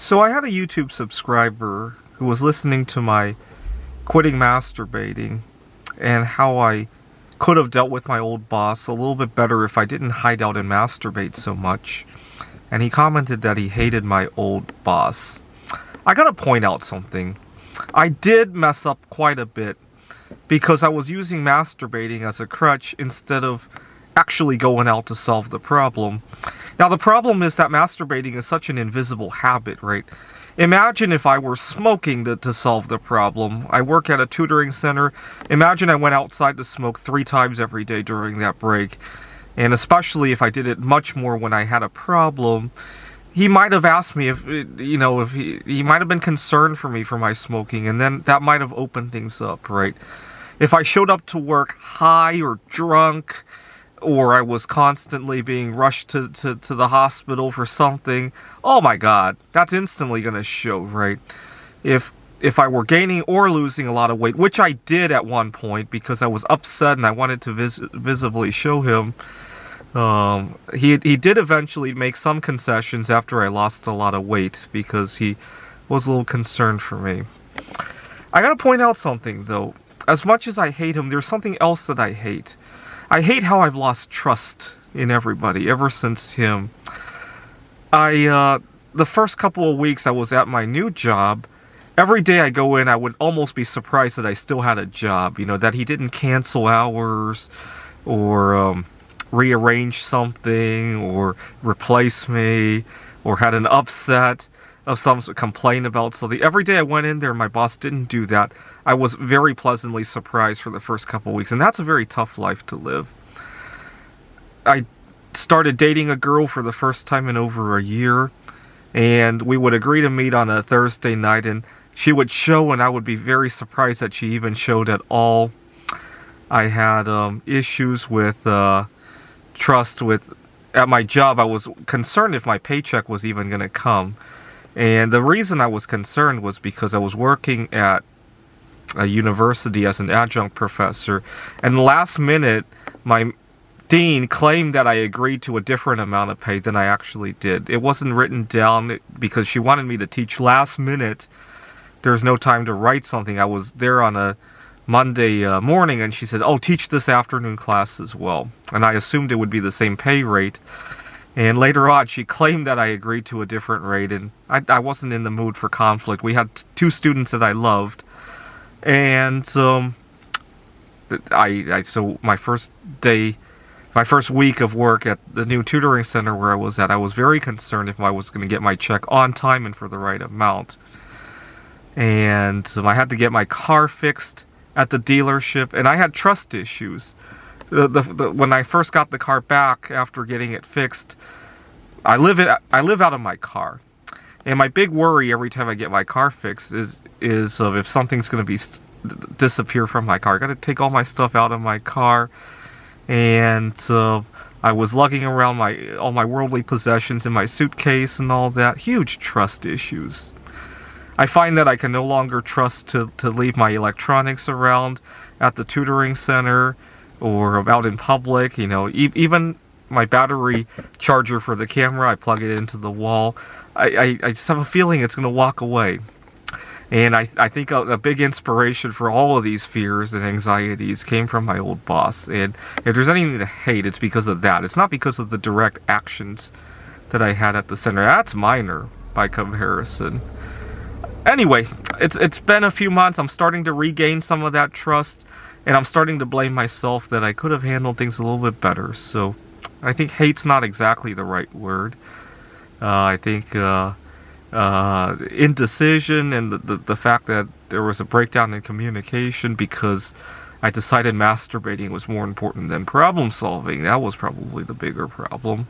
So I had a YouTube subscriber who was listening to my quitting masturbating and how I could have dealt with my old boss a little bit better if I didn't hide out and masturbate so much. And he commented that he hated my old boss. I gotta point out something. I did mess up quite a bit because I was using masturbating as a crutch instead of actually going out to solve the problem. Now the problem is that masturbating is such an invisible habit, right? Imagine if I were smoking to solve the problem. I work at a tutoring center. Imagine I went outside to smoke 3 times every day during that break. And especially if I did it much more when I had a problem, he might have asked me if he might have been concerned for me for my smoking, and then that might have opened things up, right? If I showed up to work high or drunk, or I was constantly being rushed to the hospital for something, oh my god, that's instantly going to show, right? If I were gaining or losing a lot of weight, which I did at one point because I was upset and I wanted to visibly show him, he did eventually make some concessions after I lost a lot of weight because he was a little concerned for me. I gotta point out something though. As much as I hate him, there's something else that I hate. I hate how I've lost trust in everybody ever since him. The first couple of weeks I was at my new job, every day I go in, I would almost be surprised that I still had a job. You know, that he didn't cancel hours or rearrange something or replace me or had an upset of some complaint about something. Every day I went in there, my boss didn't do that. I was very pleasantly surprised for the first couple of weeks, and that's a very tough life to live. I started dating a girl for the first time in over a year, and we would agree to meet on a Thursday night, and she would show, and I would be very surprised that she even showed at all. I had issues with trust at my job. I was concerned if my paycheck was even going to come. And the reason I was concerned was because I was working at a university as an adjunct professor, and last minute my dean claimed that I agreed to a different amount of pay than I actually did. It wasn't written down because she wanted me to teach last minute. There's no time to write something. I was there on a Monday morning, and she said, "Oh, teach this afternoon class as well." And I assumed it would be the same pay rate. And later on, she claimed that I agreed to a different rate, and I wasn't in the mood for conflict. We had 2 students that I loved, and so my first week of work at the new tutoring center where I was at, I was very concerned if I was going to get my check on time and for the right amount. And I had to get my car fixed at the dealership, and I had trust issues. When I first got the car back after getting it fixed, I live out of my car, and my big worry every time I get my car fixed is if something's going to disappear from my car. I got to take all my stuff out of my car, and I was lugging around all my worldly possessions in my suitcase and all that. Huge trust issues. I find that I can no longer trust to leave my electronics around at the tutoring center or out in public. You know, even my battery charger for the camera, I plug it into the wall. I just have a feeling it's going to walk away. And I think a big inspiration for all of these fears and anxieties came from my old boss. And if there's anything to hate, it's because of that. It's not because of the direct actions that I had at the center. That's minor by comparison. Anyway, it's been a few months. I'm starting to regain some of that trust, and I'm starting to blame myself that I could have handled things a little bit better. So I think hate's not exactly the right word. I think indecision and the fact that there was a breakdown in communication because I decided masturbating was more important than problem solving. That was probably the bigger problem.